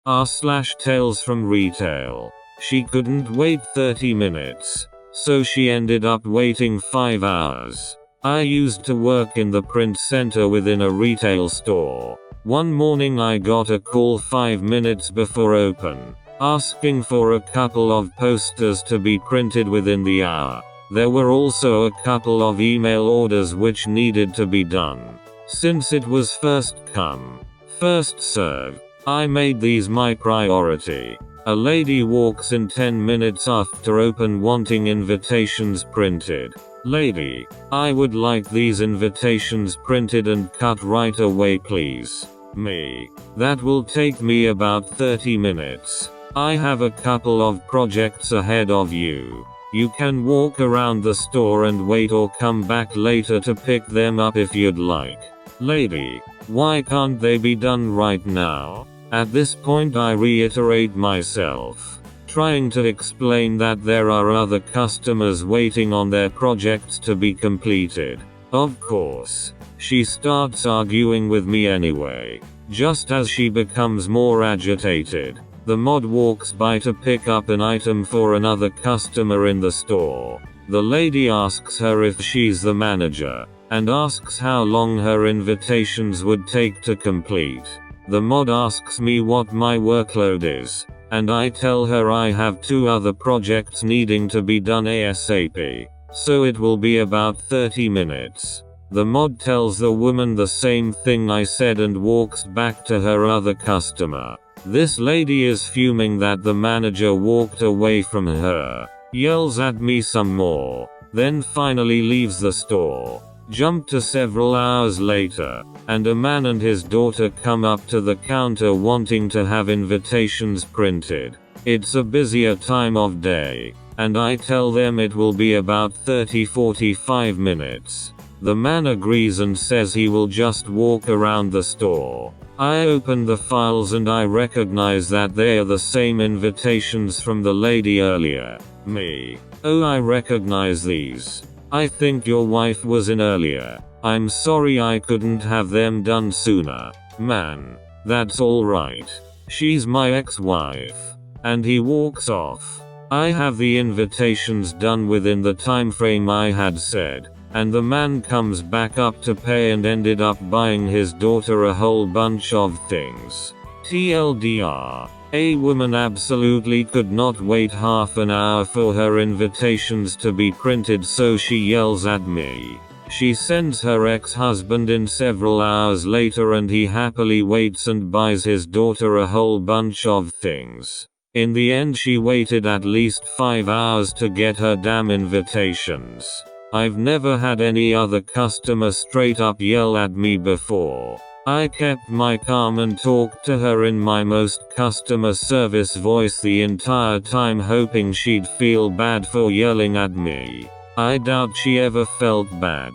Tales from Retail. She couldn't wait 30 minutes, so she ended up waiting 5 hours. I used to work in the print center within a retail store. One morning I got a call 5 minutes before open, asking for a couple of posters to be printed within the hour. There were also a couple of email orders which needed to be done. Since it was first come, first serve, I made these my priority. A lady walks in 10 minutes after open wanting invitations printed. Lady, I would like these invitations printed and cut right away please. Me. That will take me about 30 minutes. I have a couple of projects ahead of you. You can walk around the store and wait or come back later to pick them up if you'd like. Lady, why can't they be done right now? At this point I reiterate myself, trying to explain that there are other customers waiting on their projects to be completed. Of course, she starts arguing with me anyway. Just as she becomes more agitated, the mod walks by to pick up an item for another customer in the store. The lady asks her if she's the manager, and asks how long her invitations would take to complete. The mod asks me what my workload is, and I tell her I have 2 other projects needing to be done ASAP, so it will be about 30 minutes. The mod tells the woman the same thing I said and walks back to her other customer. This lady is fuming that the manager walked away from her, yells at me some more, then finally leaves the store. Jump to several hours later, and a man and his daughter come up to the counter wanting to have invitations printed. It's a busier time of day, and I tell them it will be about 30-45 minutes. The man agrees and says he will just walk around the store. I open the files and I recognize that they are the same invitations from the lady earlier. Me. Oh, I recognize these. I think your wife was in earlier. I'm sorry I couldn't have them done sooner. Man. That's alright. She's my ex-wife. And he walks off. I have the invitations done within the time frame I had said, and the man comes back up to pay and ended up buying his daughter a whole bunch of things. TLDR. A woman absolutely could not wait half an hour for her invitations to be printed, so she yells at me. She sends her ex-husband in several hours later and he happily waits and buys his daughter a whole bunch of things. In the end she waited at least 5 hours to get her damn invitations. I've never had any other customer straight up yell at me before. I kept my calm and talked to her in my most customer service voice the entire time, hoping she'd feel bad for yelling at me. I doubt she ever felt bad.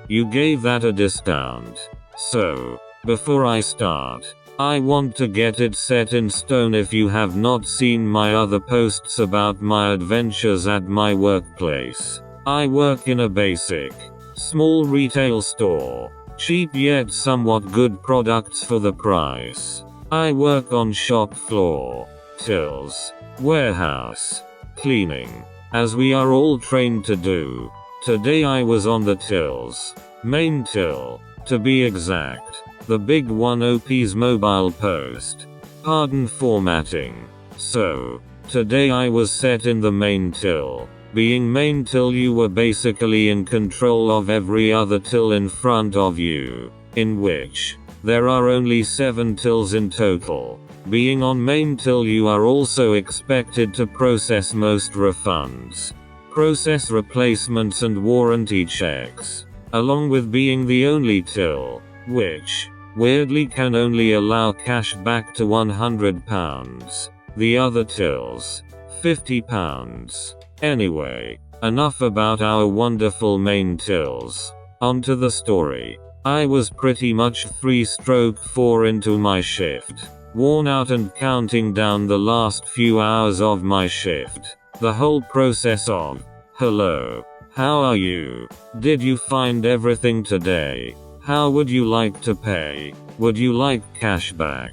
You gave that a discount. So, before I start, I want to get it set in stone. If you have not seen my other posts about my adventures at my workplace, I work in a basic, small retail store. Cheap yet somewhat good products for the price. I work on shop floor, tills, warehouse, cleaning, as we are all trained to do. Today I was on the tills, main till, to be exact, the big one. OP's mobile post. Pardon formatting. So, today I was set in the main till. Being main till, you were basically in control of every other till in front of you, in which there are only 7 tills in total. Being on main till, you are also expected to process most refunds, process replacements and warranty checks, along with being the only till, which, weirdly, can only allow cash back to £100. The other tills, £50. Anyway, enough about our wonderful main tills. Onto the story. I was pretty much 3/4 into my shift, worn out and counting down the last few hours of my shift. The whole process of, hello, how are you? Did you find everything today? How would you like to pay? Would you like cashback?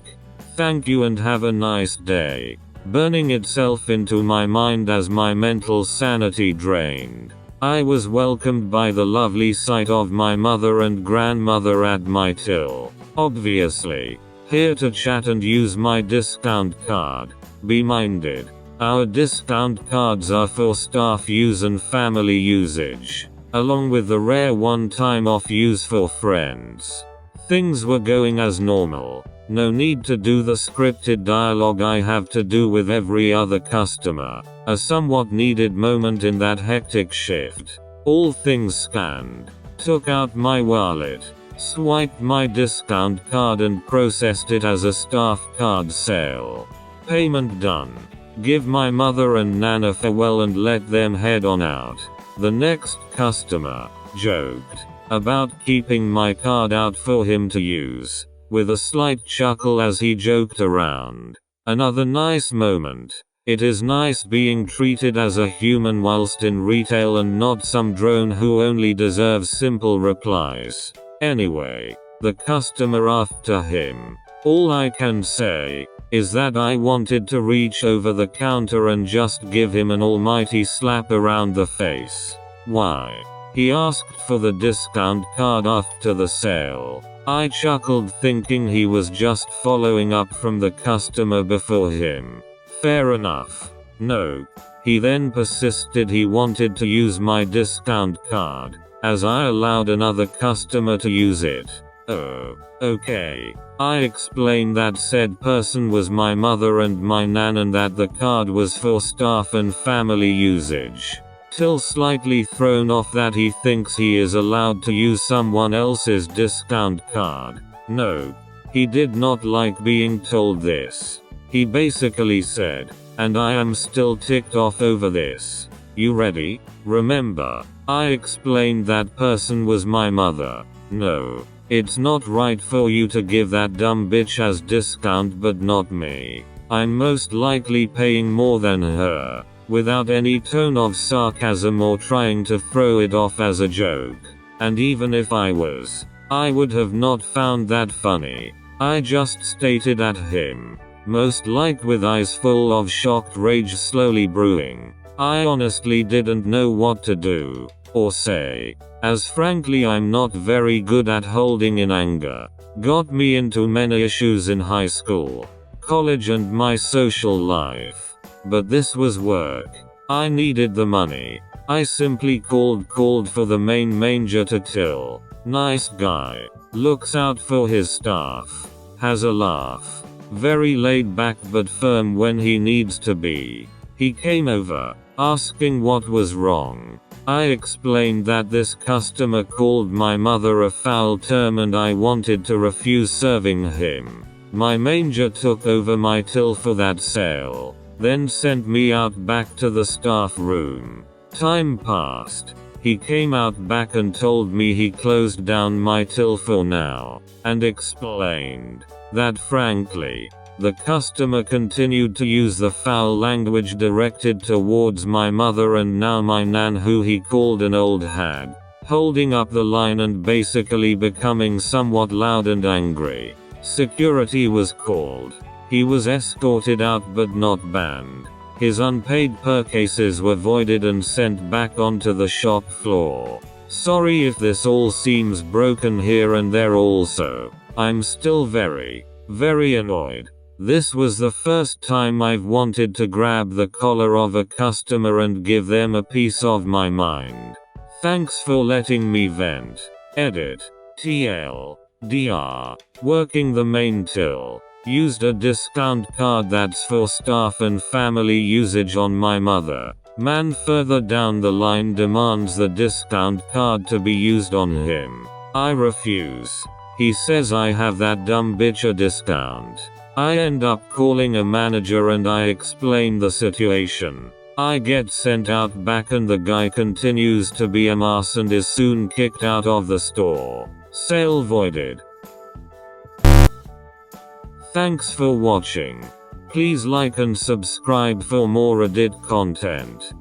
Thank you and have a nice day. Burning itself into my mind as my mental sanity drained. I was welcomed by the lovely sight of my mother and grandmother at my till. Obviously, here to chat and use my discount card. Be minded. Our discount cards are for staff use and family usage, along with the rare one-time off use for friends. Things were going as normal. No need to do the scripted dialogue I have to do with every other customer. A somewhat needed moment in that hectic shift. All things scanned. Took out my wallet. Swiped my discount card and processed it as a staff card sale. Payment done. Give my mother and Nana farewell and let them head on out. The next customer joked about keeping my card out for him to use, with a slight chuckle as he joked around. Another nice moment. It is nice being treated as a human whilst in retail and not some drone who only deserves simple replies. Anyway, the customer after him. All I can say is that I wanted to reach over the counter and just give him an almighty slap around the face. Why? He asked for the discount card after the sale. I chuckled thinking he was just following up from the customer before him. Fair enough. No. He then persisted he wanted to use my discount card, as I allowed another customer to use it. Oh, okay. I explained that said person was my mother and my nan and that the card was for staff and family usage. Till slightly thrown off that he thinks he is allowed to use someone else's discount card. No. He did not like being told this. He basically said, and I am still ticked off over this. You ready? Remember, I explained that person was my mother. No. It's not right for you to give that dumb bitch as discount but not me. I'm most likely paying more than her. Without any tone of sarcasm or trying to throw it off as a joke. And even if I was, I would have not found that funny. I just stated at him, most like with eyes full of shocked rage slowly brewing. I honestly didn't know what to do, or say, as frankly I'm not very good at holding in anger. Got me into many issues in high school, college and my social life. But this was work. I needed the money. I simply called for the main manager to till. Nice guy. Looks out for his staff. Has a laugh. Very laid back but firm when he needs to be. He came over, asking what was wrong. I explained that this customer called my mother a foul term and I wanted to refuse serving him. My manager took over my till for that sale. Then sent me out back to the staff room. Time passed. He came out back and told me he closed down my till for now, and explained that frankly, the customer continued to use the foul language directed towards my mother and now my nan who he called an old hag, holding up the line and basically becoming somewhat loud and angry. Security was called. He was escorted out but not banned. His unpaid purchases were voided and sent back onto the shop floor. Sorry if this all seems broken here and there also. I'm still very annoyed. This was the first time I've wanted to grab the collar of a customer and give them a piece of my mind. Thanks for letting me vent. Edit. TLDR. Working the main till. Used a discount card that's for staff and family usage on my mother. Man further down the line demands the discount card to be used on him. I refuse. He says I have that dumb bitch a discount. I end up calling a manager and I explain the situation. I get sent out back and the guy continues to be an arse and is soon kicked out of the store. Sale voided. Thanks for watching. Please like and subscribe for more Reddit content.